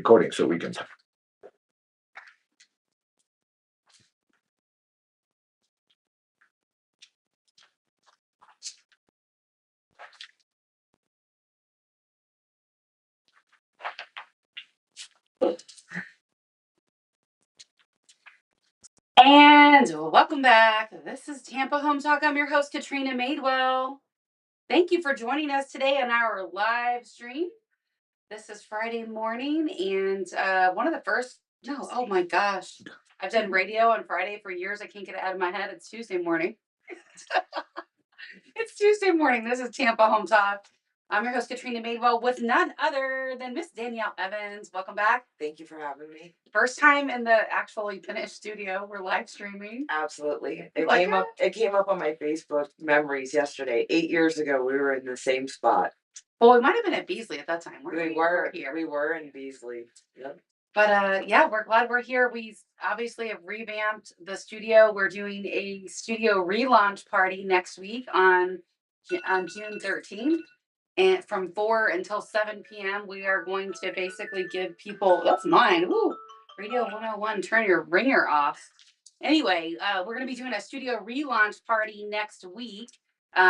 recording so we can. And welcome back. This is Tampa Home Talk. I'm your host, Katrina Madewell. Thank you for joining us today on our live stream. This is Friday morning, and one of the first, no, oh my gosh. I've done radio on Friday for years. I can't get it out of my head. It's Tuesday morning. It's Tuesday morning. This is Tampa Home Talk. I'm your host, Katrina Madewell, with none other than Miss Danielle Evans. Welcome back. Thank you for having me. First time in the actually finished studio. We're live streaming. Absolutely. It came up on my Facebook memories yesterday. 8 years ago, we were in the same spot. Well, we might have been at Beasley at that time. We were here. We were in Beasley. Yep. But yeah, we're glad we're here. We obviously have revamped the studio. We're doing a studio relaunch party next week on June 13th. And from 4 until 7 p.m., we are going to basically give people, that's mine. Ooh, Radio 101, turn your ringer off. Anyway, we're going to be doing a studio relaunch party next week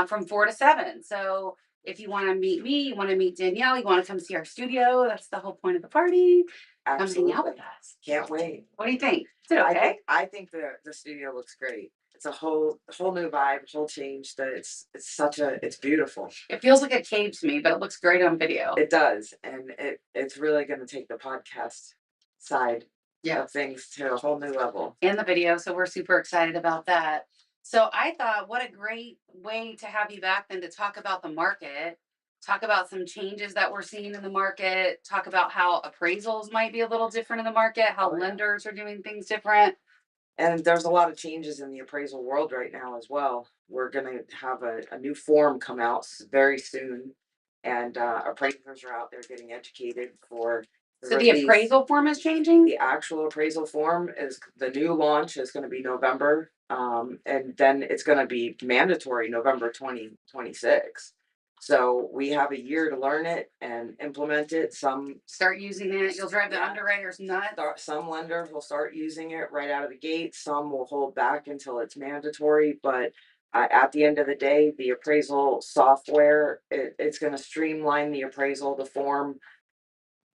from 4 to 7. So if you want to meet me, you want to meet Danielle, you want to come see our studio, that's the whole point of the party. Absolutely. Come hang out with us. Can't wait. What do you think? Is it okay? I think the studio looks great. It's a whole new vibe, whole change. That it's beautiful. It feels like a cave to me, but it looks great on video. It does, and it's really going to take the podcast side of things to a whole new level. And the video, so we're super excited about that. So I thought, what a great way to have you back then to talk about the market, talk about some changes that we're seeing in the market, talk about how appraisals might be a little different in the market, how lenders are doing things different. And there's a lot of changes in the appraisal world right now as well. We're going to have a new form come out very soon, and appraisers are out there getting educated for. So the appraisal form is changing? The actual appraisal form is the new launch is going to be November, and then it's going to be mandatory November 2026. So we have a year to learn it and implement it. Some start using it. You'll drive the underwriters nuts. Some lenders will start using it right out of the gate. Some will hold back until it's mandatory. But at the end of the day, the appraisal software, it's going to streamline the appraisal, the form.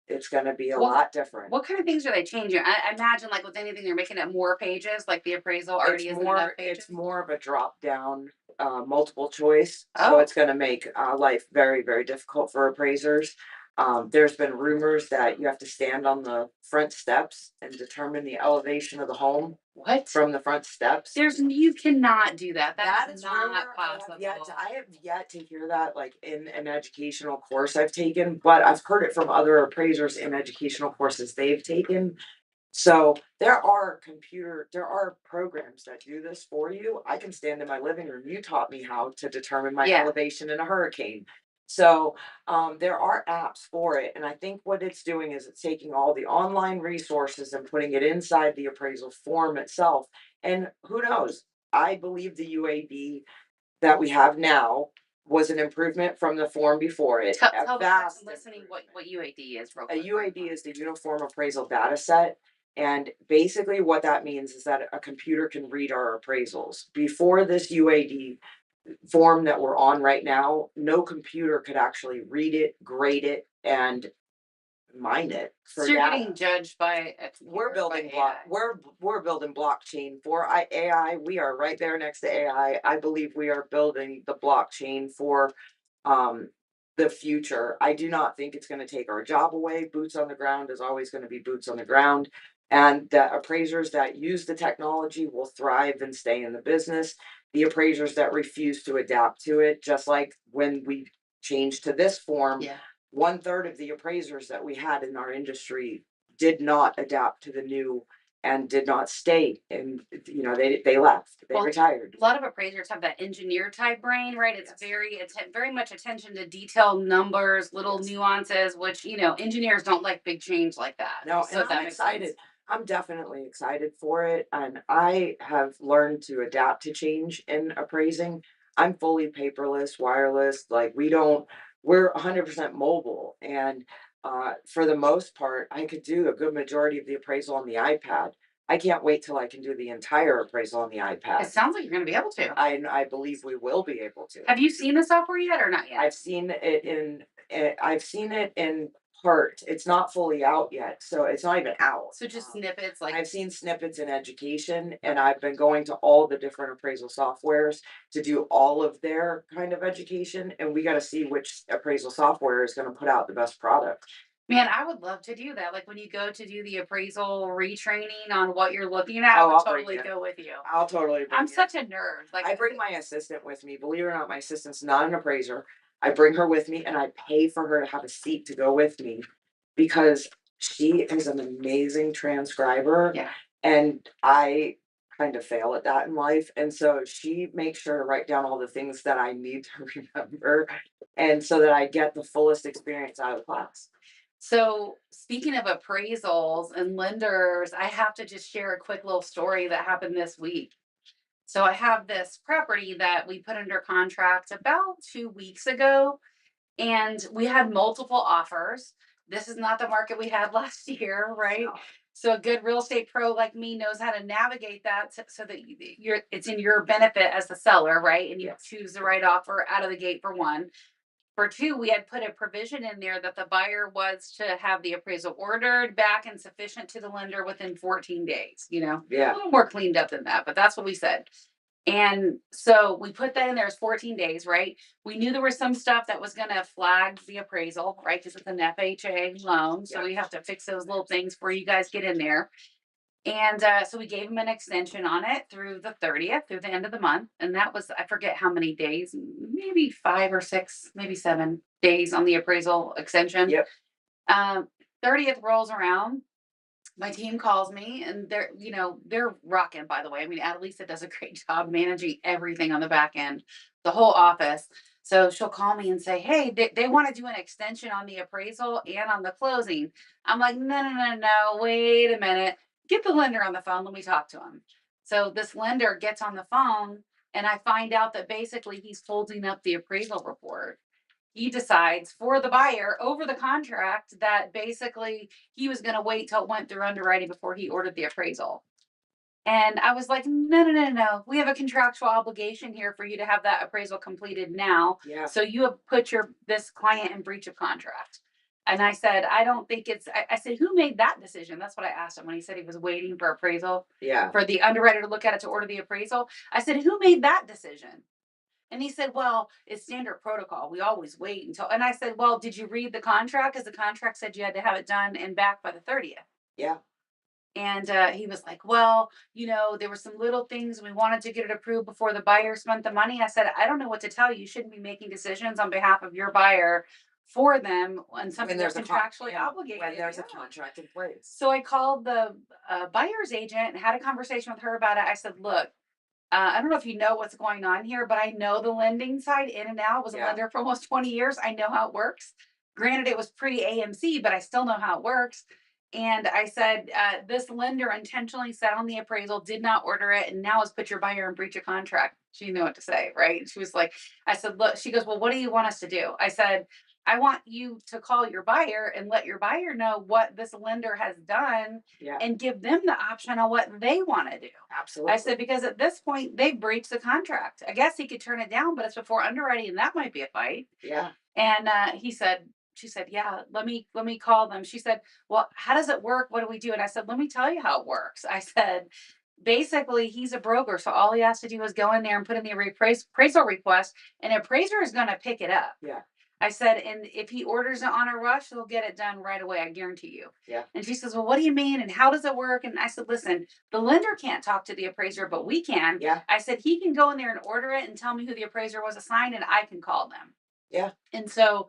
It's going to be a lot different. What kind of things are they changing? I imagine, like with anything, they're making it more pages, like the appraisal already is enough pages. It's more of a drop down, multiple choice. So it's going to make life very, very difficult for appraisers. There's been rumors that you have to stand on the front steps and determine the elevation of the home. What? From the front steps. You cannot do that. That is not possible. I have yet to hear that, like in an educational course I've taken, but I've heard it from other appraisers in educational courses they've taken. So there are programs that do this for you. I can stand in my living room. You taught me how to determine my elevation in a hurricane. So there are apps for it. And I think what it's doing is it's taking all the online resources and putting it inside the appraisal form itself. And who knows? I believe the UAD that we have now was an improvement from the form before it. Tell the person listening what UAD is. A UAD is the Uniform Appraisal Data Set. And basically what that means is that a computer can read our appraisals. Before this UAD form that we're on right now, no computer could actually read it, grade it, and mine it. So you're getting judged by we're building blockchain for AI. We are right there next to AI. I believe we are building the blockchain for the future. I do not think it's going to take our job away. Boots on the ground is always going to be boots on the ground. And the appraisers that use the technology will thrive and stay in the business. The appraisers that refuse to adapt to it, just like when we changed to this form, 1/3 of the appraisers that we had in our industry did not adapt to the new and did not stay. And they left. They retired. A lot of appraisers have that engineer type brain, right? It's very much attention to detail, numbers, little nuances, which engineers don't like big change like that. No, so I'm excited. Sense. I'm definitely excited for it. And I have learned to adapt to change in appraising. I'm fully paperless, wireless. Like we're 100% mobile. And For the most part, I could do a good majority of the appraisal on the iPad. I can't wait till I can do the entire appraisal on the It iPad. sounds like you're gonna be able to. I believe we will be able to. Have you seen the software yet or not yet? I've seen it in part. It's not fully out yet, so it's not even out. So just snippets like I've seen snippets in education, and I've been going to all the different appraisal softwares to do all of their kind of education, and we gotta see which appraisal software is gonna put out the best product. man, I would love to do that. Like when you go to do the appraisal retraining on what you're looking at, I Oh, would I'll bring totally you. go with you. I'll totally bring I'm you. such a nerd. Like I bring my assistant with me. Believe it or not, my assistant's not an appraiser. I bring her with me and I pay for her to have a seat to go with me because she is an amazing transcriber yeah. and I kind of fail at that in life. And so she makes sure to write down all the things that I need to remember and so that I get the fullest experience out of the class. So speaking of appraisals and lenders, I have to just share a quick little story that happened this week. So I have this property that we put under contract about 2 weeks ago, and we had multiple offers. This is not the market we had last year, right? No. So a good real estate pro like me knows how to navigate that so that you're it's in your benefit as the seller, right? And you Yes. choose the right offer out of the gate for one. For two, we had put a provision in there that the buyer was to have the appraisal ordered back and sufficient to the lender within 14 days, a Yeah. little more cleaned up than that, but that's what we said. And so we put that in there as 14 days, right? We knew there was some stuff that was going to flag the appraisal, right? Because it's an FHA loan. So Yeah. we have to fix those little things before you guys get in there. And so we gave him an extension on it through the 30th, through the end of the month. And that was, I forget how many days, maybe 5 or 6, maybe 7 days on the appraisal extension. Yep. Um, 30th rolls around. My team calls me and they're rocking, by the way. I mean, Annalisa does a great job managing everything on the back end, the whole office. So she'll call me and say, hey, they want to do an extension on the appraisal and on the closing. I'm like, no, no, no, no, wait a minute. Get the lender on the phone. Let me talk to him. So this lender gets on the phone and I find out that basically he's holding up the appraisal report. He decides for the buyer over the contract that basically he was going to wait till it went through underwriting before he ordered the appraisal. And I was like, no, no, no, no. We have a contractual obligation here for you to have that appraisal completed now. Yeah. So you have put this client in breach of contract. And I said, I don't think I said, who made that decision? That's what I asked him when he said he was waiting for appraisal, Yeah. for the underwriter to look at it to order the appraisal. I said, who made that decision? And he said, well, it's standard protocol. We always wait until, and I said, well, did you read the contract? Because the contract said you had to have it done and back by the 30th. Yeah. And he was like, well, there were some little things. We wanted to get it approved before the buyer spent the money. I said, I don't know what to tell you. You shouldn't be making decisions on behalf of your buyer for them on something they're contractually obligated. When there's a contract in place. So I called the buyer's agent and had a conversation with her about it. I said, look, I don't know if you know what's going on here, but I know the lending side in and out. I was a Yeah. lender for almost 20 years. I know how it works. Granted, it was pre-AMC, but I still know how it works. And I said, this lender intentionally sat on the appraisal, did not order it, and now has put your buyer in breach of contract. She didn't know what to say, right? She was like, I said, look, she goes, well, what do you want us to do? I said, I want you to call your buyer and let your buyer know what this lender has done Yeah. and give them the option on what they want to do. Absolutely. I said, because at this point, they breached the contract. I guess he could turn it down, but it's before underwriting, and that might be a fight. Yeah. And she said, yeah, let me call them. She said, well, how does it work? What do we do? And I said, let me tell you how it works. I said, basically, he's a broker. So all he has to do is go in there and put in the appraisal request, and appraiser is going to pick it up. Yeah. I said, and if he orders it on a rush, he'll get it done right away. I guarantee you. Yeah. And she says, well, what do you mean? And how does it work? And I said, listen, the lender can't talk to the appraiser, but we can. Yeah. I said, he can go in there and order it and tell me who the appraiser was assigned, and I can call them. Yeah. And so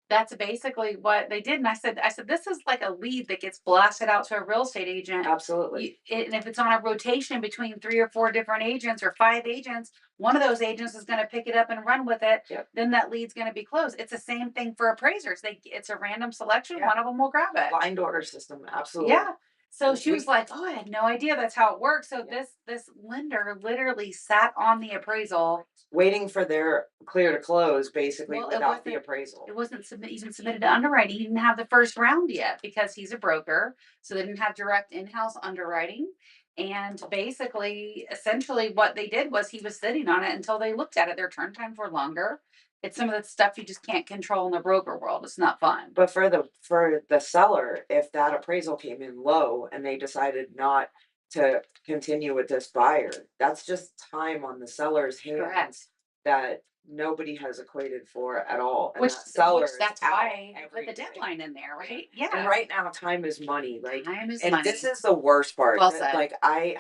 that's basically what they did. And I said, this is like a lead that gets blasted out to a real estate agent. Absolutely. And if it's on a rotation between 3 or 4 different agents or 5 agents, one of those agents is going to pick it up and run with it. Yep. Then that lead's going to be closed. It's the same thing for appraisers. It's a random selection. Yeah. One of them will grab it. Blind order system. Absolutely. Yeah. So she was We like, "Oh, I had no idea that's how it works." So Yeah. this lender literally sat on the appraisal. Waiting for their clear to close basically Well, without the appraisal. it wasn't even submitted to underwriting. He didn't have the first round yet because he's a broker, so they didn't have direct in-house underwriting. And basically, essentially, what they did was he was sitting on it until they looked at it. Their turn times were longer. It's some of the stuff you just can't control in the broker world. It's not fun. But for the seller, if that appraisal came in low and they decided not to continue with this buyer, that's just time on the seller's Correct. hands that nobody has equated for at all, and Which that seller is that's out why I put every the day. deadline in there, right? And Yeah. right now, time is money, like, Time is and this money. is the worst part Well that, said. like, I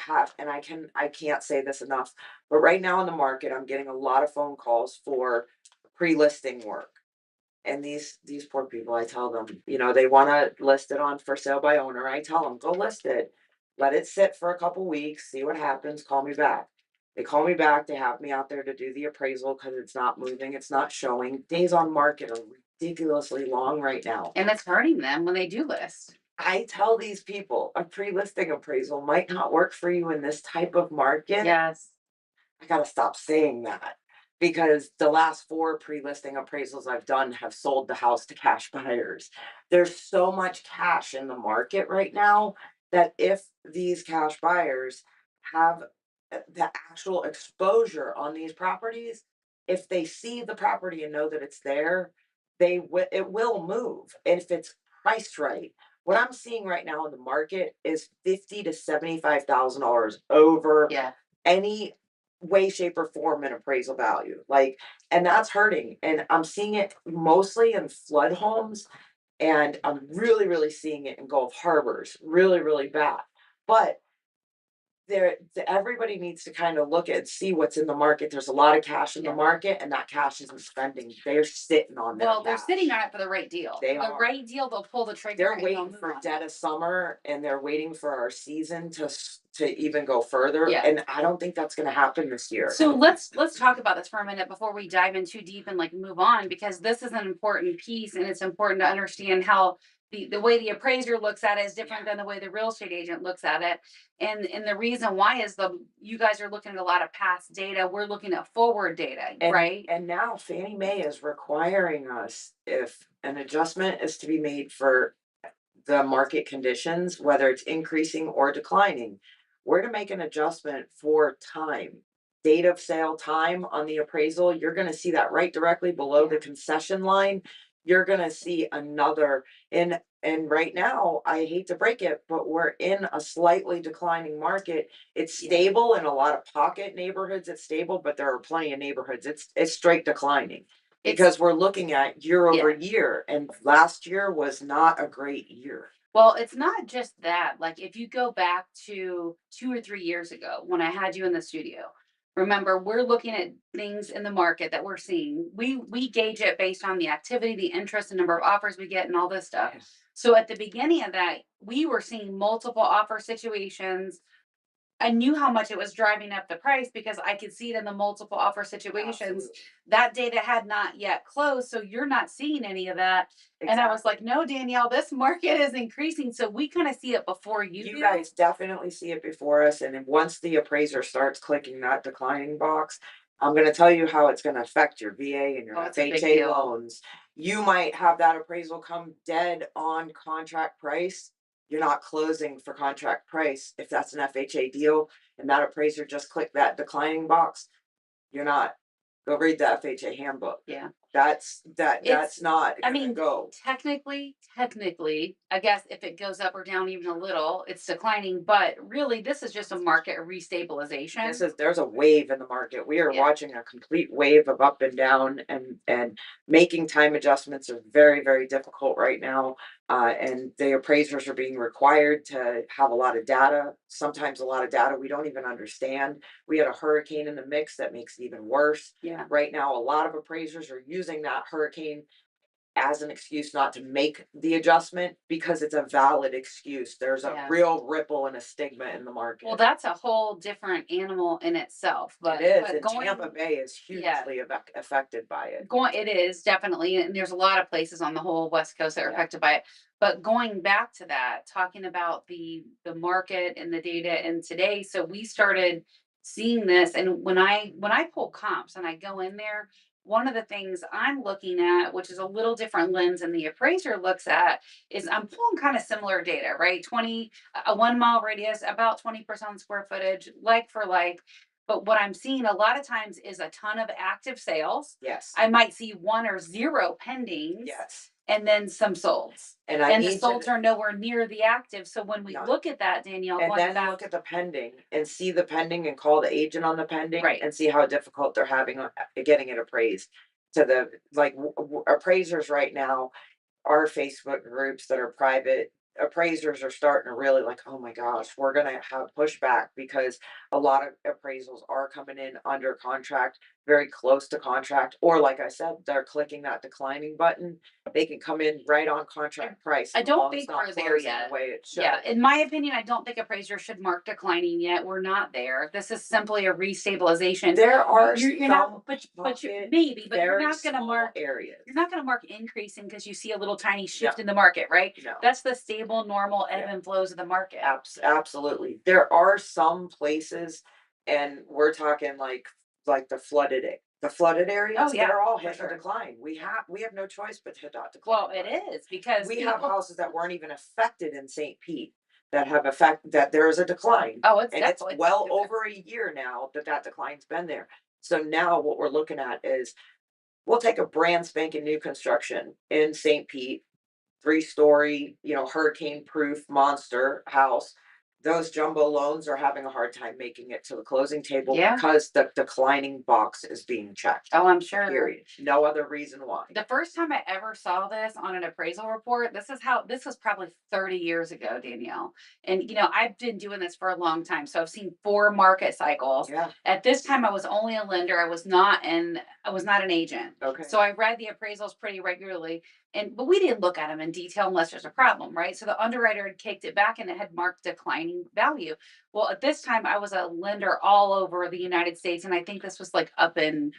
can't say this enough, but right now in the market, I'm getting a lot of phone calls for pre-listing work. And these poor people, I tell them, they wanna list it on for sale by owner. I tell them, "Go list it. Let it sit for a couple weeks, see what happens, call me back." They call me back, they have me out there to do the appraisal because it's not moving, it's not showing. Days on market are ridiculously long right now. And it's hurting them when they do list. I tell these people, a pre-listing appraisal might not work for you in this type of market. Yes. I gotta stop saying that because the last 4 pre-listing appraisals I've done have sold the house to cash buyers. There's so much cash in the market right now that if these cash buyers have the actual exposure on these properties, if they see the property and know that it's there, it will move if it's priced right. What I'm seeing right now in the market is 50 to $75,000 over Yeah. any way, shape, or form in appraisal value. Like, and that's hurting. And I'm seeing it mostly in flood homes, and I'm really, really seeing it in Gulf Harbors, really, really bad. But everybody needs to kind of look at see what's in the market. There's a lot of cash in the Yeah. market, and that cash isn't spending. They're sitting on their Well, they're sitting cash. on it for the right deal. They For the are. right deal, they'll pull the trigger They're and they'll waiting move for on. dead of summer, and they're waiting for our season to even go further. Yeah. And I don't think that's going to happen this year. So let's talk about this for a minute before we dive in too deep and like move on, because this is an important piece and it's important to understand how the way the appraiser looks at it is different than the way the real estate agent looks at it. And the reason why is the you guys are looking at a lot of past data. We're looking at forward data, And right? and now Fannie Mae is requiring us, if an adjustment is to be made for the market conditions, whether it's increasing or declining, we're to make an adjustment for time. Date of sale time on the appraisal, you're gonna see that right directly below Yeah. the concession line. You're gonna see another and right now, I hate to break it, but we're in a slightly declining market. It's Yeah. stable in a lot of pocket neighborhoods, it's stable, but there are plenty of neighborhoods, it's straight declining. It's Because we're looking at year over yeah. year, and last year was not a great year. Well, it's not just that. Like, if you go back to 2 or 3 years ago when I had you in the studio, remember, we're looking at things in the market that we're seeing. We gauge it based on the activity, the interest, the number of offers we get, and all this stuff. Yes. So at the beginning of that, we were seeing multiple offer situations. I knew how much it was driving up the price because I could see it in the multiple offer situations. Absolutely. That data had not yet closed, so you're not seeing any of that. And I was Exactly. like, "No, Danielle, this market is increasing." So we kind of see it before you You do. guys definitely see it before us, and then once the appraiser starts clicking that declining box, I'm gonna tell you how it's gonna affect your VA and your Oh, it's a big FHA deal. loans. You might have that appraisal come dead on contract price. You're not closing for contract price. If that's an FHA deal and that appraiser just clicked that declining box, you're not. Go read the FHA handbook. Yeah. That's It's not I gonna mean, go. technically, I guess if it goes up or down even a little, it's declining, but really this is just a market restabilization. There's a wave in the market. We are Yeah. watching a complete wave of up and down, and making time adjustments are very, very difficult right now. And the appraisers are being required to have a lot of data, sometimes a lot of data we don't even understand. We had a hurricane in the mix that makes it even worse. Yeah. Right now, a lot of appraisers are using that hurricane as an excuse not to make the adjustment because it's a valid excuse. There's a Yeah. real ripple and a stigma in the Well, market. that's a whole different animal in itself, It but is, but and Tampa going Bay is yeah, hugely affected by it. it is definitely, and there's a lot of places on the whole West Coast that are Yeah. affected by it. But going back to that, talking about the market and the data and today, so we started seeing this, and when I pull comps and I go in there, one of the things I'm looking at, which is a little different lens than the appraiser looks at, is I'm pulling kind of similar data, right? 20 a 1 mile radius, about 20% square footage, like for like. But what I'm seeing a lot of times is a ton of active sales. Yes, I might see one or zero pendings yes. and then some solds. And I And the need to solds are nowhere near the active. So when we none. look at that, Danielle, And going then back, look at the pending and see the pending and call the agent on the pending right. and see how difficult they're having on getting it appraised. To the like appraisers right now, our Facebook groups that are private appraisers are starting to really like, oh my gosh, we're gonna have pushback because a lot of appraisals are coming in under contract, very close to contract, or like I said, they're clicking that declining button. They can come in right on contract price. I And the don't loan's think not we're there closing yet. the way it should. Yeah, in my opinion, I don't think appraisers should mark declining yet. We're not there. This is simply a restabilization. There are You're not, some but you pocket, maybe, but very small areas. you're not gonna mark increasing because you see a little tiny No, shift in the market, right? no. That's the stable, normal ebb Yeah. and flows of the market. Absolutely. There are some places, and we're talking like the flooded Oh areas, yeah, they're all for hitting a sure. decline. We have no choice but to hit that decline Well, it button. is because We have people. houses that weren't even affected in St. Pete that there is a decline. Oh, it's And it's definitely well effective there. over a year now that that decline's been there. So now what we're looking at is we'll take a brand spanking new construction in St. Pete, 3-story, hurricane proof monster house. Those jumbo loans are having a hard time making it to the closing table Yeah. because the declining box is being checked. Oh, I'm sure. Period. No other reason why. The first time I ever saw this on an appraisal report, this was probably 30 years ago, Danielle. And I've been doing this for a long time. So I've seen four market cycles. Yeah. At this time I was only a lender. I was not an agent. Okay. So I read the appraisals pretty regularly. But we didn't look at them in detail unless there's a problem, right? So the underwriter had kicked it back and it had marked declining value. Well, at this time I was a lender all over the United States. And I think this was like up in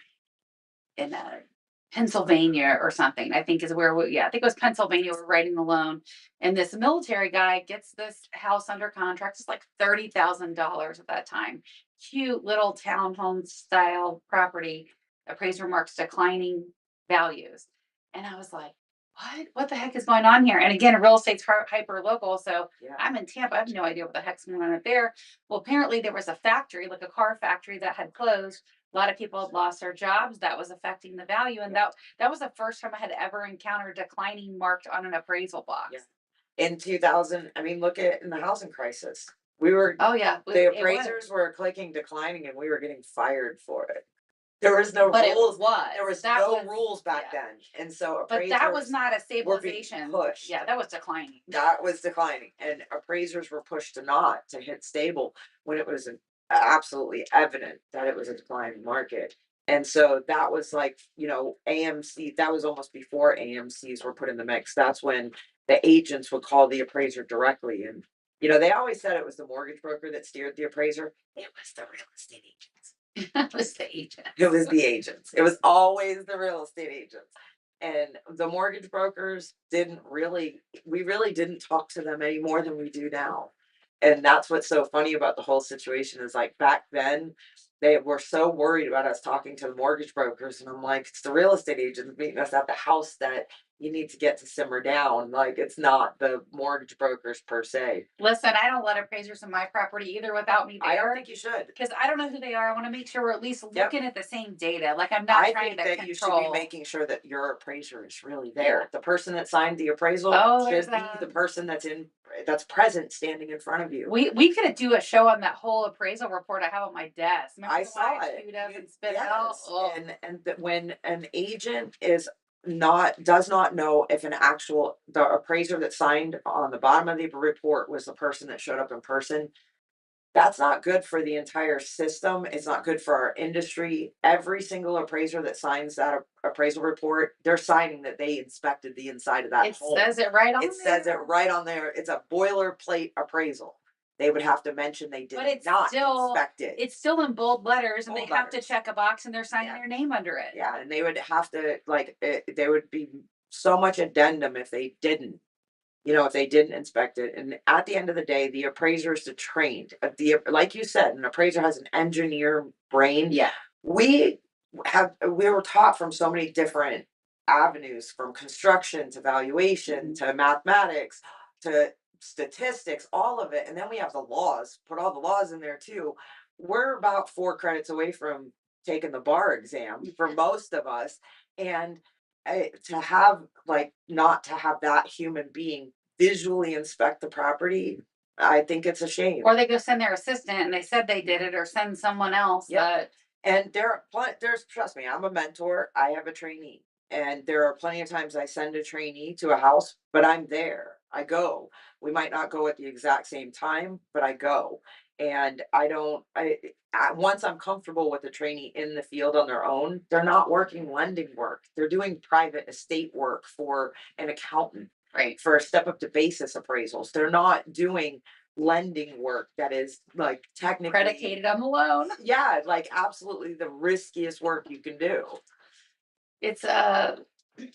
Pennsylvania or something. I think is where yeah, I think it was Pennsylvania. We're writing the loan, and this military guy gets this house under contract. It's like $30,000 at that time. Cute little townhome style property. Appraiser marks declining values, and I was like, "What? What the heck is going on here?" And again, real estate's hyper local, so Yeah. I'm in Tampa. I have no idea what the heck's going on up there. Well, apparently there was a factory, like a car factory, that had closed. A lot of people had lost their jobs. That was affecting the value, and that was the first time I had ever encountered declining marked on an appraisal Yeah. box. In 2000, I mean, look at in the housing crisis. We were Oh yeah, the it was, appraisers were clicking declining and we were getting fired for it. There was no but it rules. was There was that no was rules back yeah. then. And so But that was appraisers not a were being stabilization. pushed. Yeah, that was declining. That was declining. And appraisers were pushed to not to hit stable when it was absolutely evident that it was a declining market. And so that was like, AMC, that was almost before AMCs were put in the mix. That's when the agents would call the appraiser directly. And, they always said it was the mortgage broker that steered the appraiser. It was the real estate agents. That was the agent. It was the agents. It was always the real estate agents. And the mortgage brokers we really didn't talk to them any more than we do now. And that's what's so funny about the whole situation is like back then, they were so worried about us talking to the mortgage brokers. And I'm like, it's the real estate agents meeting us at the house that you need to get to simmer down. Like it's not the mortgage brokers per se. Listen, I don't let appraisers in my property either without me I don't there think you should. because I don't know who they are. I want to make sure we're at least Yep. looking at the same data. Like I'm not I trying think to that you should be control. making sure that your appraiser is really Yeah. there. The person that signed the appraisal Oh, there's should be that. the person that's present standing in front of you. We could do a show on that whole appraisal report I have on my desk. Remember I the one saw I it. chewed up You and spit out? yes, Oh. and that when an agent does not know if the appraiser that signed on the bottom of the report was the person that showed up in person, that's not good for the entire system. It's not good for our industry. Every single appraiser that signs that appraisal report, they're signing that they inspected the inside of that It home. says it right on It says it there. right on there. It's a boilerplate appraisal. They would have to mention they did But it's not still inspect it. it's still in bold letters and they Bold have to letters. check a box and they're signing Yeah. their name under it. Yeah, and they would have to there would be so much addendum if they didn't. if they didn't inspect it. And at the end of the day, the appraisers are trained. Like you said, an appraiser has an engineer brain. Yeah. We we were taught from so many different avenues, from construction to valuation Mhm. to mathematics to statistics, all of it. And then we have the laws, put all the laws in there too. We're about 4 credits away from taking the bar exam for most of us. And to have, like, not to have that human being visually inspect the property, I think it's a shame. Or they go send their assistant and they said they did it, or send someone else Yep. that. And there's, trust me, I'm a mentor, I have a trainee. And there are plenty of times I send a trainee to a house, but I'm there. I go. We might not go at the exact same time, but I go. And I don't once I'm comfortable with the trainee in the field on their own, they're not working lending work. They're doing private estate work for an accountant, Right. for step up to basis appraisals. They're not doing lending work that is, like, technically, Predicated on the loan. yeah, like, absolutely the riskiest work you can do. It's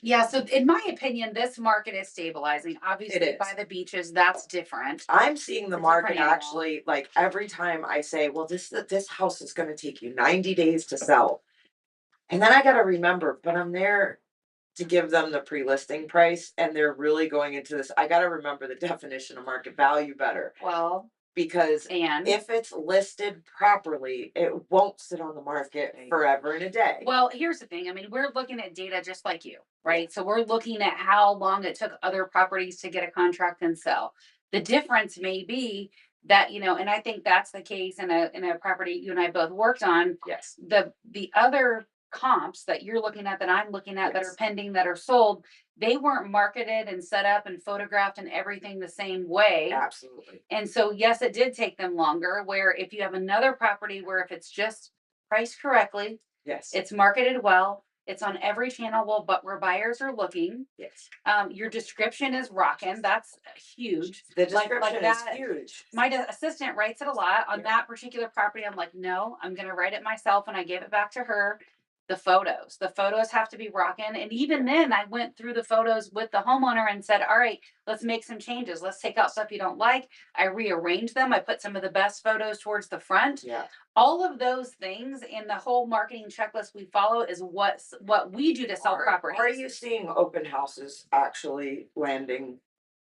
yeah, so in my opinion, this market is stabilizing. It Obviously, by is. the beaches, that's different. I'm seeing the It's a different market animal. actually, like, every time I say, "Well, this house is gonna take you 90 days to sell." And then I gotta remember, but I'm there to give them the pre-listing price, and they're really going into this. I gotta remember the definition of market value better, Well, because and if it's listed properly, it won't sit on the market forever and a day. well, here's the thing. I mean, we're looking at data just like you, Yeah. right? So we're looking at how long it took other properties to get a contract and sell. The difference may be that, and I think that's the case in a property you and I both worked on. Yes. The other comps that you're looking at, that I'm looking at, that are Yes. pending, that are sold, they weren't marketed and set up and photographed and everything the same way. Absolutely. And so, yes, it did take them longer. Where if you have another property where if it's just priced correctly, Yes. it's marketed well, it's on every channel, well, but where buyers are looking, Yes. your description is rocking. That's huge. The Like description is that. huge. My assistant writes it a lot on Yeah. that particular property. I'm like, no, I'm going to write it myself. And I gave it back to her. The photos have to be rocking. And even then, I went through the photos with the homeowner and said, all right, let's make some changes. Let's take out stuff you don't like. I rearranged them. I put some of the best photos towards the front. Yeah. All of those things in the whole marketing checklist we follow is what we do to sell properties. Are you seeing open houses actually landing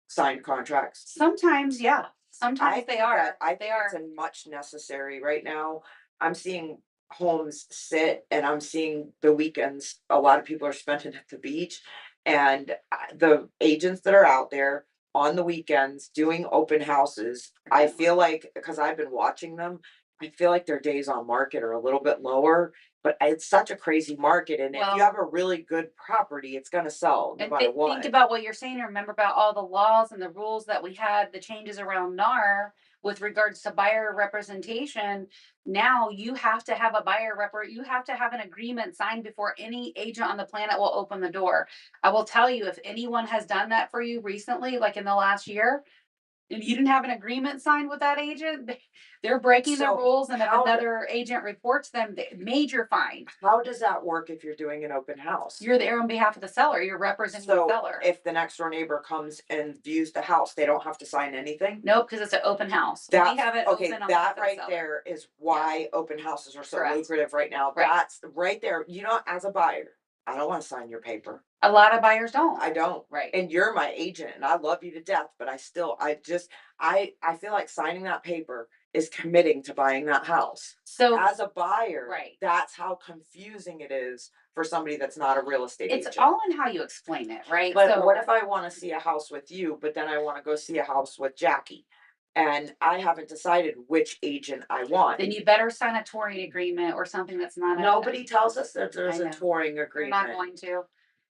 signed contracts? Sometimes, yeah. Sometimes they think are. that I They think are. it's a much necessary right now. I'm seeing homes sit, and I'm seeing the weekends. A lot of people are spending at the beach, and the agents that are out there on the weekends doing open houses, I feel like, because I've been watching them, I feel like their days on market are a little bit lower. But it's such a crazy market, and if you Well, have a really good property, it's gonna sell no and matter think what. about what you're saying, and remember about all the laws and the rules that we had, the changes around NAR with regards to buyer representation. Now you have to have a you have to have an agreement signed before any agent on the planet will open the door. I will tell you, if anyone has done that for you recently, like in the last year, and you didn't have an agreement signed with that agent, they're breaking the So rules. And if how another agent reports them, major fine. how does that work if you're doing an open house? You're there on behalf of the seller. You're representing the So seller. if the next door neighbor comes and views the house, they don't have to sign anything? Nope, because it's an open house. We That's have it okay, open on that behalf of the right seller. there is why open houses are so Correct. lucrative right now. Right. That's right there. As a buyer, I don't want to sign your paper. A lot of buyers don't. I don't. Right. And you're my agent, and I love you to death, but I feel like signing that paper is committing to buying that house. So As a buyer, right. that's how confusing it is for somebody that's not a real estate It's agent. all in how you explain it, right? But So what if I want to see a house with you, but then I want to go see a house with Jackie? And I haven't decided which agent I want. then you better sign a touring agreement or something that's not Nobody tells us that there's I a know. touring They're agreement. not going to.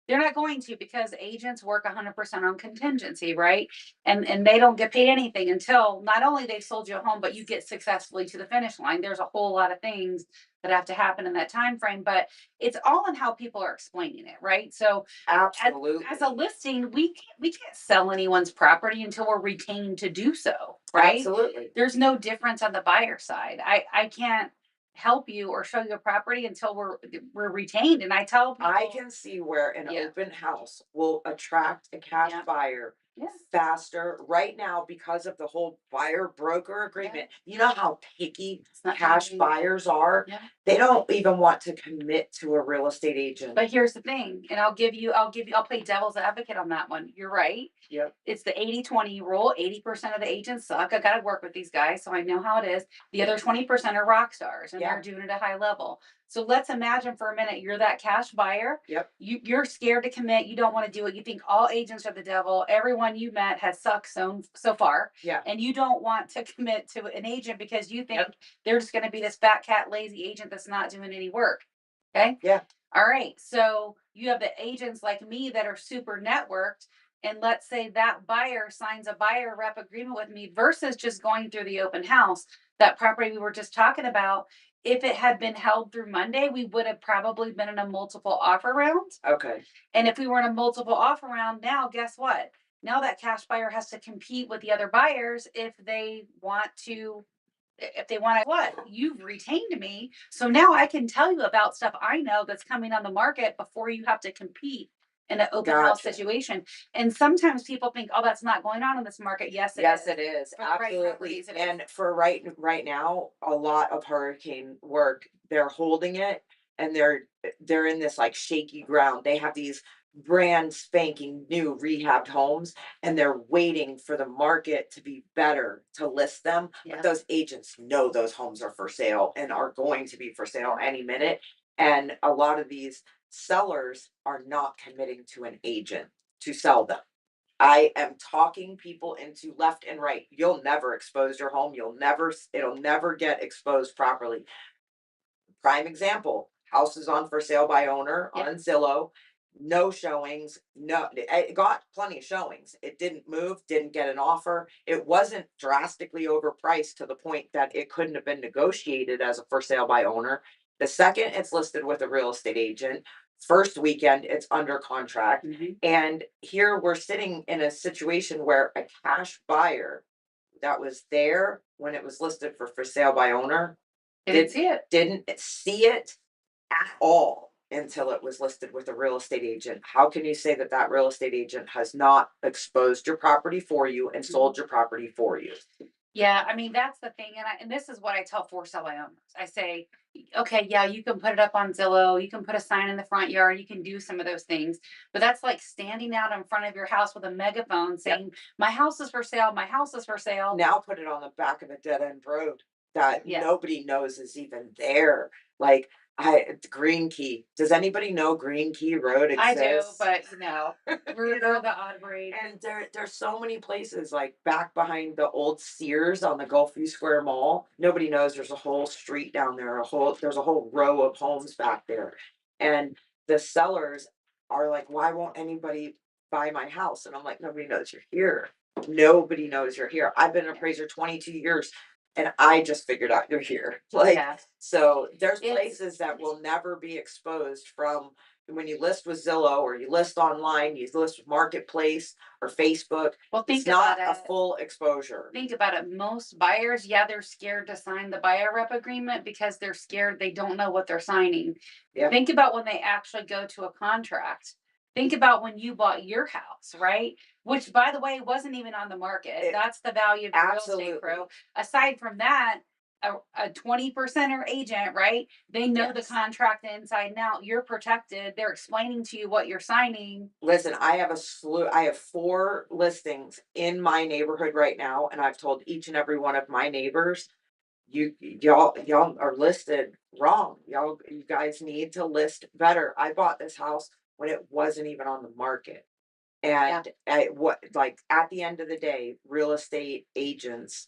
They're not going to, because agents work 100% on contingency, right? And they don't get paid anything until not only they've sold you a home, but you get successfully to the finish line. There's a whole lot of things that have to happen in that time frame, but it's all in how people are explaining it, right? So Absolutely. as a listing, we can't sell anyone's property until we're retained to do so, right? Absolutely. There's no difference on the buyer side. I can't help you or show you a property until we're retained. And I tell people, I can see where an yeah, open house will attract a cash yeah, buyer Yeah. faster. Right now, because of the whole buyer broker agreement, you know how picky It's not cash changing. buyers are? Yeah. They don't even want to commit to a real estate agent. But here's the thing, and I'll play devil's advocate on that one. You're right. Yep. It's the 80-20 rule. 80% of the agents suck. I got to work with these guys, so I know how it is. The other 20% are rock stars and Yeah. they're doing it at a high level. So let's imagine for a minute you're that cash buyer. Yep. You're scared to commit. You don't want to do it. You think all agents are the devil. Everyone you met has sucked so far. Yeah. And you don't want to commit to an agent because you think Yep. they're just going to be this fat cat lazy agent that's not doing any work. Okay. Yeah. All right. So you have the agents like me that are super networked. And let's say that buyer signs a buyer rep agreement with me versus just going through the open house. That property we were just talking about, if it had been held through Monday, we would have probably been in a multiple offer round. Okay. And if we were in a multiple offer round, now guess what? Now that cash buyer has to compete with the other buyers if they want to what you've retained me, so now I can tell you about stuff I know that's coming on the market before you have to compete in an open house Gotcha. situation. And sometimes people think, oh, that's not going on in this market. Yes, Yes, is. it is. For the right Absolutely. properties, it is. And for right now, a lot of hurricane work, they're holding it and they're in this like shaky ground. They have these brand spanking new rehabbed homes and they're waiting for the market to be better to list them. But Yeah. those agents know those homes are for sale and are going to be for sale any minute. And a lot of these sellers are not committing to an agent to sell them. I am talking people into left and right. You'll never expose your home. It'll never get exposed properly. Prime example, house is on for sale by owner Yeah. on Zillow. No showings. No, it got plenty of showings. It didn't move, didn't get an offer. It wasn't drastically overpriced to the point that it couldn't have been negotiated as a for sale by owner. The second it's listed with a real estate agent, first weekend it's under contract. Mhm. And here we're sitting in a situation where a cash buyer that was there when it was listed for sale by owner Didn't see it. didn't see it at all until it was listed with a real estate agent. How can you say that that real estate agent has not exposed your property for you and sold your property for you? Yeah, I mean that's the thing, and this is what I tell for sale by owners. I say, okay, yeah, you can put it up on Zillow, you can put a sign in the front yard, you can do some of those things, but that's like standing out in front of your house with a megaphone saying, "My house is for sale, my house is for sale." Now put it on the back of a dead end road that Yeah, nobody knows is even there. Like Green Key. Does anybody know Green Key Road I do, exists? but we're You know? the odd breed. And there's so many places like back behind the old Sears on the Gulfview Square Mall. Nobody knows there's a whole street down there, there's a whole row of homes back there. And the sellers are like, why won't anybody buy my house? And I'm like, nobody knows you're here. Nobody knows you're here. I've been an appraiser 22 years and I just figured out you're here. Like, Yeah, so there's it's places that will never be exposed from when you list with Zillow or you list online, you list with Marketplace or Facebook. well. It's Think not about a it. full exposure. Think about it. Most buyers, yeah, they're scared to sign the buyer rep agreement because they're scared they don't know what they're signing. Yeah, Think about when they actually go to a contract. Think about when you bought your house, right? Which, by the way, wasn't even on the market. it, That's the value of your real estate absolutely. pro. Aside from that, a 20%er agent, right? They know the Yes. contract inside and out. You're protected. They're explaining to you what you're signing. Listen, I have 4 listings in my neighborhood right now, and I've told each and every one of my neighbors, y'all are listed wrong. You guys need to list better. I bought this house when it wasn't even on the market. Yeah. And at the end of the day, real estate agents,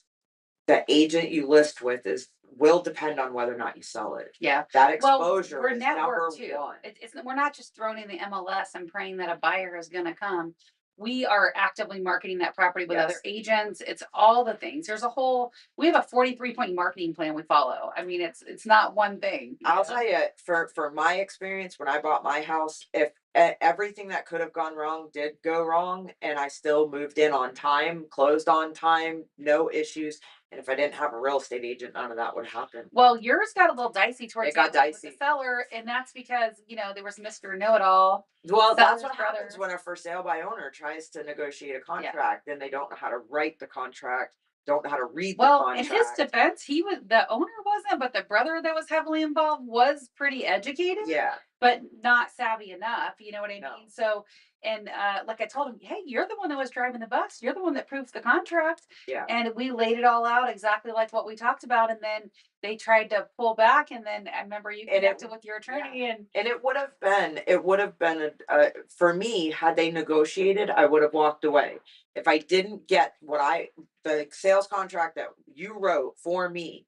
the agent you list with is will depend on whether or not you sell it. Yeah. That Well, exposure we're is number networked too. one. We're not just throwing in the MLS and praying that a buyer is going to come. We are actively marketing that property with other Yes. agents. It's all the things. We have a 43-point marketing plan we follow. I mean, it's not one thing. I'll tell you, for my experience, when I bought my house, if everything that could have gone wrong did go wrong, and I still moved in on time, closed on time, no issues. And if I didn't have a real estate agent, none of that would happen. Well, yours got a little dicey towards It the got end with the dicey. seller, and that's because, there was Mr. Know-It-all, Well, that's seller's what happens brother. when a for sale by owner tries to negotiate a Yeah. contract, and they don't know how to write the contract, don't know how to read the Well, in his contract. defense, the owner wasn't, but the brother that was heavily involved was pretty educated, Yeah, but not savvy enough. You know what I no, mean? So, and like I told him, hey, you're the one that was driving the bus. You're the one that proofed the contract. yeah. And we laid it all out exactly like what we talked about. And then they tried to pull back. And then I remember you And it connected with your yeah, attorney and and it would have been for me, had they negotiated, I would have walked away. If I didn't get the sales contract that you wrote for me,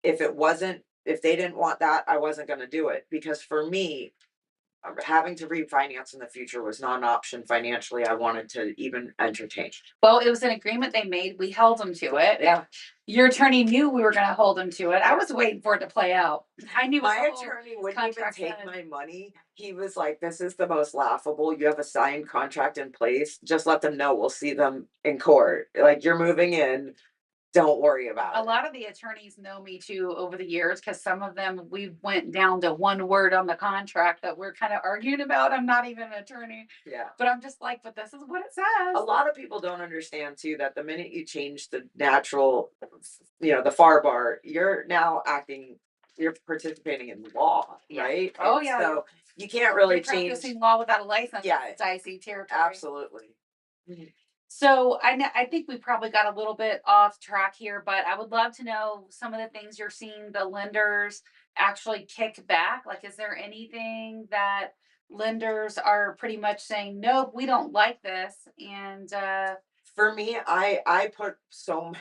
if they didn't want that, I wasn't gonna do it, because for me, having to refinance in the future was not an option financially I wanted to even entertain. well, it was an agreement they made. We held them to it. Yeah, Your attorney knew we were going to hold them to it. I yeah. was waiting for it to play out. I knew what the My whole attorney wouldn't even contract take said. my money. He was like, "This is the most laughable. You have a signed contract in place. Just let them know. We'll see them in court. Like, you're moving in. Don't worry A about it." lot of the attorneys know me too over the years because some of them we went down to one word on the contract that we're kind of arguing about. I'm not even an attorney, Yeah. but I'm just like, but this is what it A says. lot of people don't understand too that the minute you change the natural, the FAR bar, you're participating in law, Yeah. right? Oh And yeah. so you can't really You're change. practicing law without a license. Yeah, It's dicey territory. absolutely. Mhm. So I think we probably got a little bit off track here, but I would love to know some of the things you're seeing the lenders actually kick back. Like, is there anything that lenders are pretty much saying, nope, we don't like this? And For me, I put so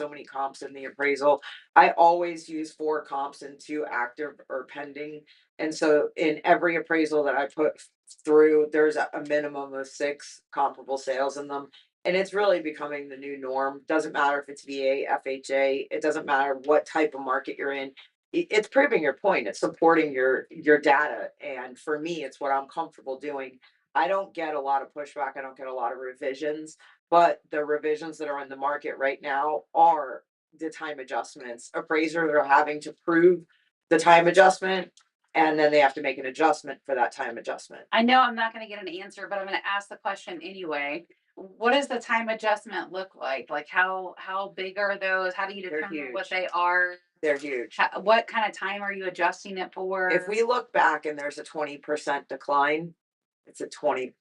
many comps in the appraisal. I always use 4 comps and 2 active or pending, and so in every appraisal that I put through, there's a minimum of 6 comparable sales in them, and it's really becoming the new norm. Doesn't matter if it's VA, FHA, it doesn't matter what type of market you're in. It's proving your point. It's supporting your data, and for me, it's what I'm comfortable doing. I don't get a lot of pushback. I don't get a lot of revisions, but the revisions that are on the market right now are the time adjustments. Appraisers are having to prove the time adjustment, and then they have to make an adjustment for that time adjustment. I know I'm not going to get an answer, but I'm going to ask the question anyway. What does the time adjustment look like? Like how big are those? How do you They're determine what huge. they are? They're huge. What kind of time are you adjusting it If for? we look back and there's a 20% decline, it's a 20%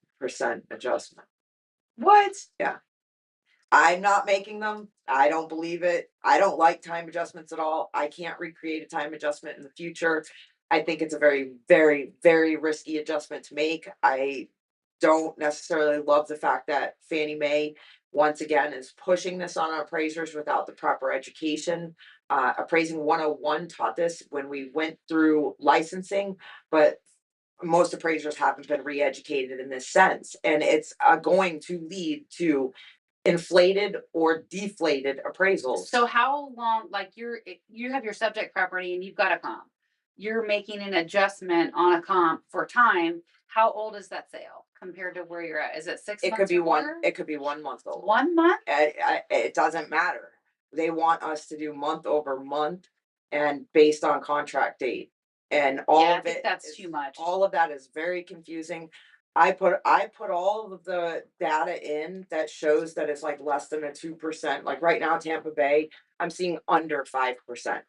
adjustment. What? Yeah. I'm not making them. I don't believe it. I don't like time adjustments at all. I can't recreate a time adjustment in the future. I think it's a very, very, very risky adjustment to make. I don't necessarily love the fact that Fannie Mae, once again, is pushing this on appraisers without the proper education. Appraising 101 taught this when we went through licensing, but most appraisers haven't been re educated in this sense. And it's going to lead to inflated or deflated appraisals. So how long, like you have your subject property and you've got a comp. You're making an adjustment on a comp for time. How old is that sale compared to where you're at? Is it six It could months be or one. more? It could be 1 month old. 1 month? It doesn't matter. They want us to do month over month and based on contract date. And Yeah, I think that's too much. all of that is very confusing. I put all of the data in that shows that it's like less than a 2%. Like right now, Tampa Bay, I'm seeing under 5%.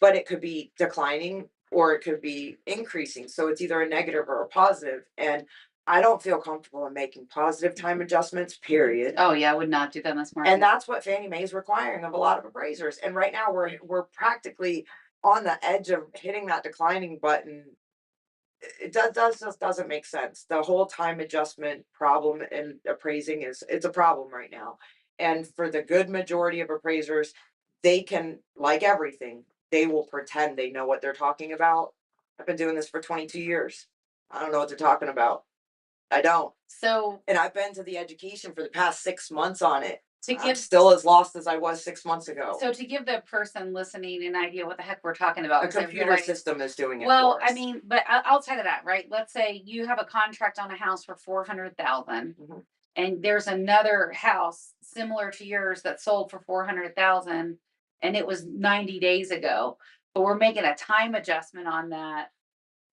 But it could be declining or it could be increasing. So it's either a negative or a positive. And I don't feel comfortable in making positive time adjustments, period. Oh yeah, I would not do that in this And market. that's what Fannie Mae is requiring of a lot of appraisers. And right now we're practically on the edge of hitting that declining button. It just doesn't make sense. The whole time adjustment problem in appraising it's a problem right now. And for the good majority of appraisers, they can, like everything, they will pretend they know what they're talking about. I've been doing this for 22 years. I don't know what they're talking about. I don't. So And I've been to the education for the past 6 months on it. To I'm give still as lost as I was 6 months ago. So to give the person listening an idea what the heck we're talking about, A 'cause I computer realize system is doing it well, for I us. mean, but outside of that, right? Let's say you have a contract on a house for 400,000 Mhm. and there's another house similar to yours that sold for 400,000 and it was 90 days ago, but we're making a time adjustment on that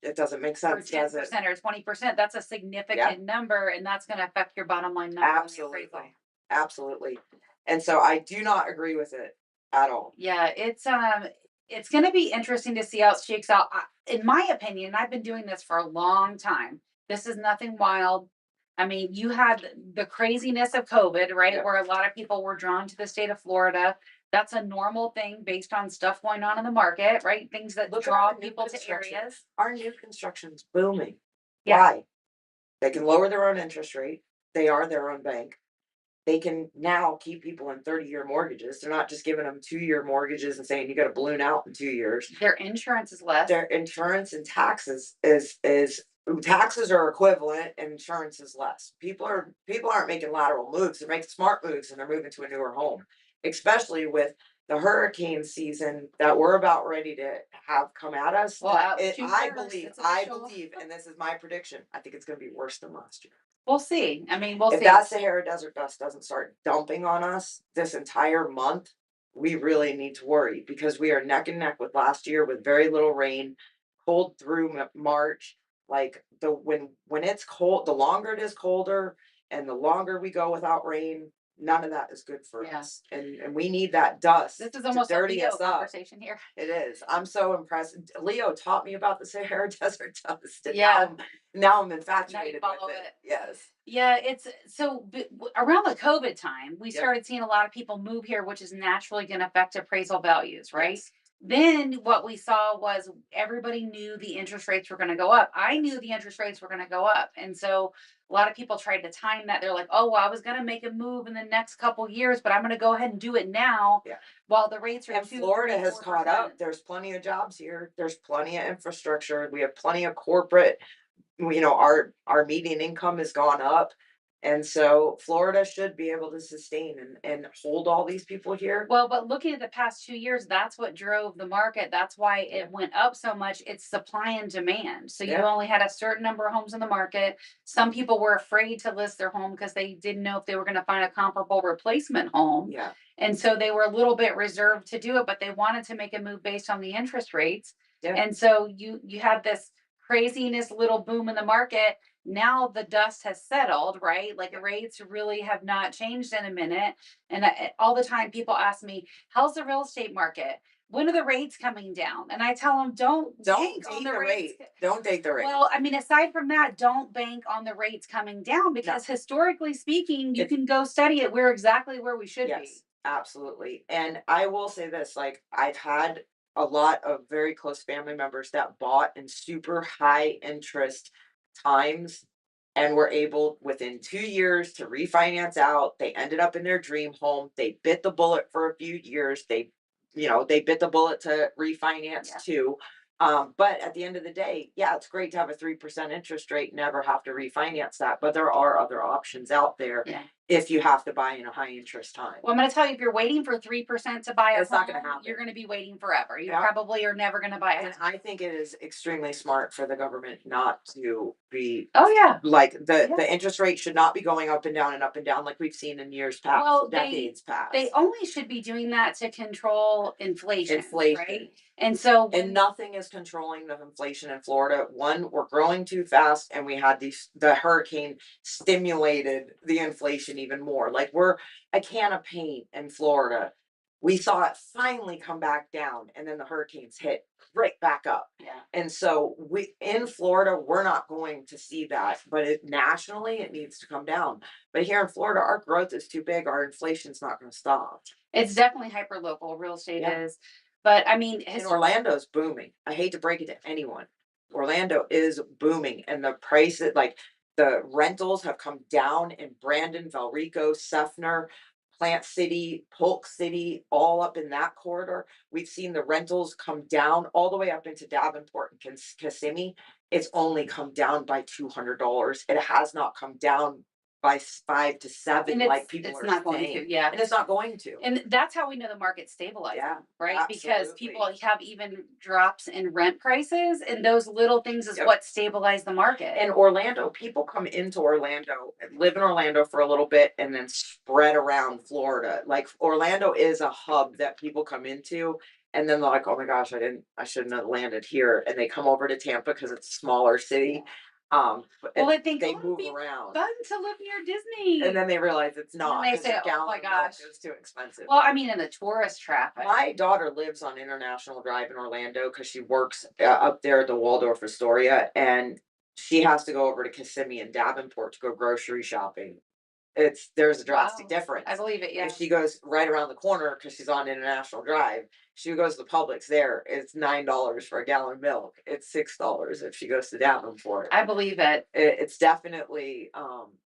It doesn't make for sense, does it? 10% or 20%. That's a Yeah, significant number and that's going to affect your bottom line number on the appraisal. absolutely. Absolutely. And so I do not agree with it at all. Yeah, it's gonna be interesting to see how it shakes out. In my opinion, I've been doing this for a long time. This is nothing wild. I mean, you had the craziness of COVID, right? Yeah. Where a lot of people were drawn to the state of Florida. That's a normal thing based on stuff going on in the market, right? Things that Look at draw our new people to construction. areas. Our new construction's booming. Yeah. Why? They can lower their own interest rate. They are their own bank. They can now keep people in 30-year mortgages. They're not just giving them 2-year mortgages and saying you got to balloon out in 2 years. Their insurance is less. Their insurance and taxes is taxes are equivalent and insurance is less. People aren't making lateral moves. They're making smart moves and they're moving to a newer home, especially with the hurricane season that we're about ready to have come at us. Well, June I 1st, believe, it's official. and this is my prediction. I think it's going to be worse than last year. We'll see. I mean, we'll If see. that Sahara Desert dust doesn't start dumping on us this entire month, we really need to worry because we are neck and neck with last year with very little rain, cold through March. Like when it's cold, the longer it is colder and the longer we go without rain, none of that is good for Yeah. us. And we need that dust This is to almost a dirty Leo us up. conversation here. It is. I'm so impressed. Leo taught me about the Sahara Desert dust, and Yeah. now I'm Now you infatuated follow with it. it. Yes. Yeah, it's so around the COVID time, we Yep. started seeing a lot of people move here, which is naturally going to affect appraisal values, right? Yes. Then what we saw was everybody knew the interest rates were going to go up. I knew the interest rates were going to go up. And so a lot of people tried to time that. They're like, oh, well, I was going to make a move in the next couple years, but I'm going to go ahead and do it now Yeah. while the rates are And 2, Florida 3, has caught 4%. up. There's plenty of jobs here. There's plenty of infrastructure. We have plenty of corporate. Our median income has gone up. And so Florida should be able to sustain and hold all these people here. Well, but looking at the past 2 years, that's what drove the market. That's why it went up so much. It's supply and demand. So you Yeah. only had a certain number of homes in the market. Some people were afraid to list their home because they didn't know if they were going to find a comparable replacement home. Yeah. And so they were a little bit reserved to do it, but they wanted to make a move based on the interest rates. Yeah. And so you had this craziness little boom in the market. Now the dust has settled, right? Like rates really have not changed in a minute. And all the time people ask me, how's the real estate market? When are the rates coming down? And I tell them, don't Don't bank on take the the rates. rate. Don't take the rate. Well, I mean, aside from that, don't bank on the rates coming down because historically speaking, you It's can go study it. We're exactly where we should be. Yes, absolutely. And I will say this, like I've had a lot of very close family members that bought in super high interest times and were able within 2 years to refinance out. They ended up in their dream home. They bit the bullet for a few years. They bit the bullet to refinance Yeah. too. But at the end of the day, yeah, it's great to have a 3% interest rate, never have to refinance that. But there are other options out there Yeah. if you have to buy in a high interest time. Well, I'm going to tell you, if you're waiting for 3% to buy a It's not gonna home, happen. you're going to be waiting forever. You Yeah. probably are never going to buy a And home. I think it is extremely smart for the government not to be Oh yeah. like Yeah. the interest rate should not be going up and down like we've seen in years past, Well, decades past. they only should be doing that to control inflation, Inflation. right? And so And nothing is controlling the inflation in Florida. One, we're growing too fast, and we had the hurricane stimulated the inflation even more. Like we're a can of paint in Florida. We saw it finally come back down, and then the hurricanes hit right back up. yeah. And so we in Florida, we're not going to see that, but nationally it needs to come down. But here in Florida, our growth is too big. Our inflation's not going to stop. It's definitely hyper local. Real estate Yeah. is. But I mean, And Orlando's booming. I hate to break it to anyone. Orlando is booming, and the prices, like the rentals, have come down in Brandon, Valrico, Sefner, Plant City, Polk City, all up in that corridor. We've seen the rentals come down all the way up into Davenport and Kissimmee. It's only come down by $200. It has not come down by 5 to 7, And like people it's are not going saying, to, yeah. and it's not going to. And that's how we know the market's stabilizing, Yeah, right? Because people absolutely. have even drops in rent prices, and those little things is Yep. what stabilize the market. And Orlando, people come into Orlando, live in Orlando for a little bit, and then spread around Florida. Like Orlando is a hub that people come into, and then they're like, "Oh my gosh, I shouldn't have landed here." And they come over to Tampa because it's a smaller city. Well, And I think, they oh, it'd move be around, fun to live near and Disney. then they realize it's And then not they because say, a oh gallon my of milk gosh. is too expensive. Well, I mean, in the tourist traffic. My daughter lives on International Drive in Orlando because she works up there at the Waldorf Astoria, and she has to go over to Kissimmee and Davenport to go grocery shopping. There's a drastic Wow. I difference. believe it, If yeah. she goes right around the corner because she's on International Drive, she goes to Publix there. It's $9 for a gallon of milk. It's $6 if she goes to Davenport. I believe it. It's definitely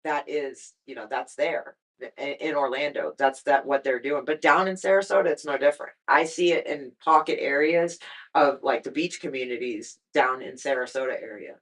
that is, that's there in Orlando. That's that what they're doing. But down in Sarasota, it's no different. I see it in pocket areas of like the beach communities down in Sarasota area.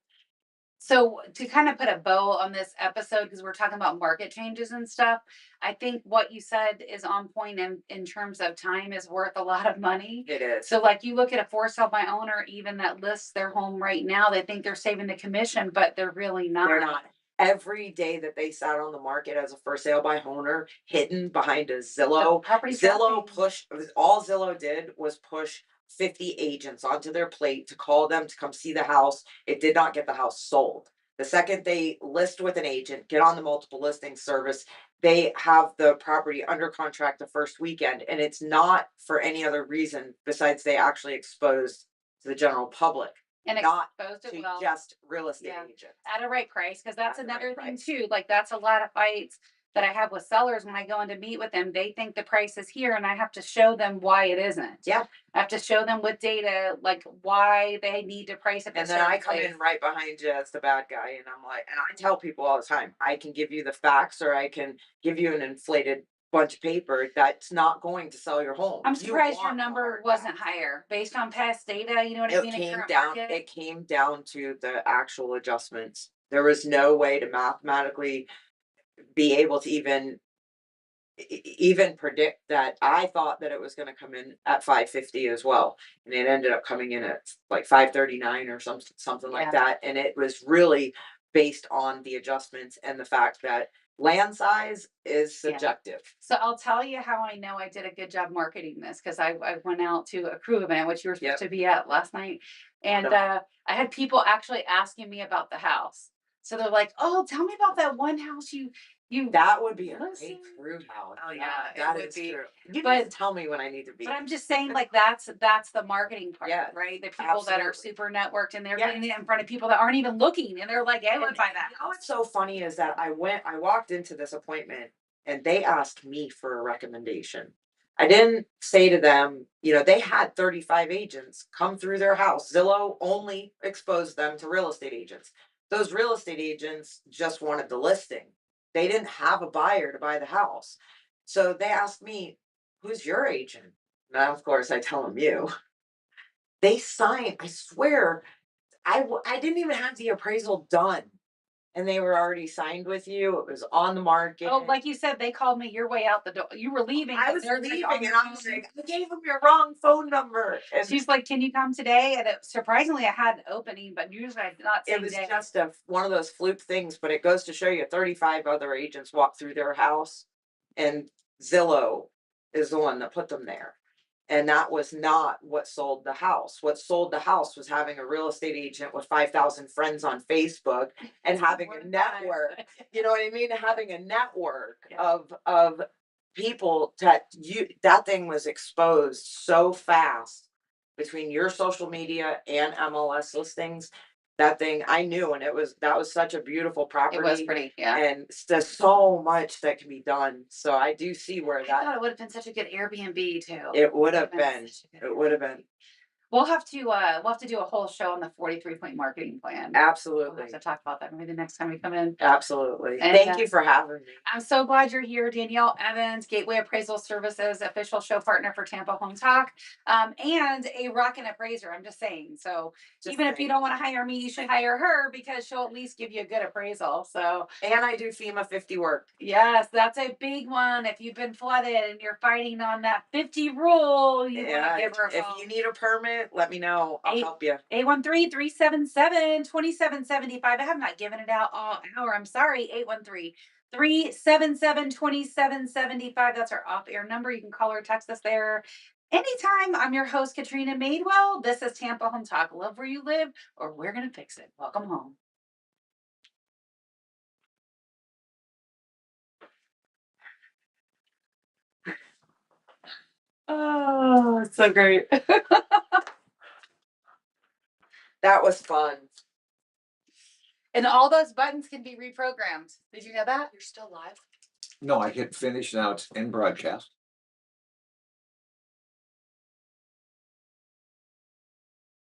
So to kind of put a bow on this episode, because we're talking about market changes and stuff, I think what you said is on point in terms of time is worth a lot of money. It is. So like you look at a for sale by owner, even that lists their home right now, they think they're saving the commission, but they're really not. They're not. Every day that they sat on the market as a for sale by owner, hidden behind a The Zillow, property Zillow tracking. pushed all Zillow did was push 50 agents onto their plate to call them to come see the house. It did not get the house sold. The second they list with an agent, get on the multiple listing service, they have the property under contract the first weekend. And it's not for any other reason besides they actually exposed to the general public, And not exposed it to well. just real estate Yeah. agents. At a right price, because that's At the right another thing price. too. Like that's a lot of fights that I have with sellers when I go in to meet with them. They think the price is here, and I have to show them why it isn't. Yeah. I have to show them with data like why they need to price it. And then I come in right behind you as the bad guy, and I'm like, and I tell people all the time, I can give you the facts or I can give you an inflated bunch of paper that's not going to sell your home. I'm You surprised your want the number hard wasn't facts. higher based on past data. You know what I mean? In current market. It came down to the actual adjustments. There was no way to mathematically be able to even predict that. I thought that it was going to come in at 550 as well, and it ended up coming in at like 539 or something like Yeah. that. And it was really based on the adjustments and the fact that land size is Yeah. subjective. So I'll tell you how I know I did a good job marketing this because I went out to a crew event, which you were supposed Yep. to be at last night. And I had people actually asking me about the house. So they're like, oh, tell me about that one house you That would be a great listen. crew house. Oh yeah, it That would is be. true. You But just tell me when I need to be. But I'm just saying, like that's the marketing part, Yes, right? The people that are absolutely. super networked and they're Yeah. getting it in front of people that aren't even looking, and they're like, "Hey, I would buy that You know house." what's so funny is that I walked into this appointment and they asked me for a recommendation. I didn't say to them, they had 35 agents come through their house. Zillow only exposed them to real estate agents. Those real estate agents just wanted the listing. They didn't have a buyer to buy the house. So they asked me, who's your agent? Now, of course, I tell them you. They signed, I swear, I didn't even have the appraisal done, and they were already signed with you. It was on the market. Oh, like you said, they called me your way out the door. You were leaving. I but was they're, like, leaving, on and the I was phone. like, I gave them your wrong phone number, and She's like, "Can you come today?" And surprisingly, I had an opening, but usually I not it same was day. just one of those fluke things. But it goes to show you, 35 other agents walked through their house, and Zillow is the one that put them there. And that was not what sold the house. What sold the house was having a real estate agent with 5,000 friends on Facebook and having a Word network. You know what I mean? Having a network Yeah. of people that thing was exposed so fast between your social media and MLS listings. That thing I knew, and that was such a beautiful It was property, pretty, yeah. and there's so much that can be done. So I do see where I that thought it would have been such a good Airbnb too. it would have Would've been. such a good It would have been. We'll have to do a whole show on the 43-point marketing plan. We'll Absolutely. have to talk about that maybe the next time we come in. Absolutely. And, Thank you for having me. I'm so glad you're here, Danielle Evans, Gateway Appraisal Services, official show partner for Tampa Home Talk, and a rockin' appraiser. I'm just saying. So Just even if you saying. don't want to hire me, you should hire her because she'll at least give you a good appraisal. So And I do FEMA 50 work. yes, that's a big one. If you've been flooded and you're fighting on that 50 rule, you want to Yeah, give her a if call. you need a permit, let me know. I'll help you. 813-377-2775. I have not given it out all hour. I'm sorry. 813-377-2775. That's our off-air number. You can call or text us there anytime. I'm your host, Katrina Madewell. This is Tampa Home Talk. Love where you live, or we're going to fix it. Welcome home. Oh, it's so great. That was fun. And all those buttons can be reprogrammed. Did you know that? You're still live? No, I hit finish, now it's in broadcast.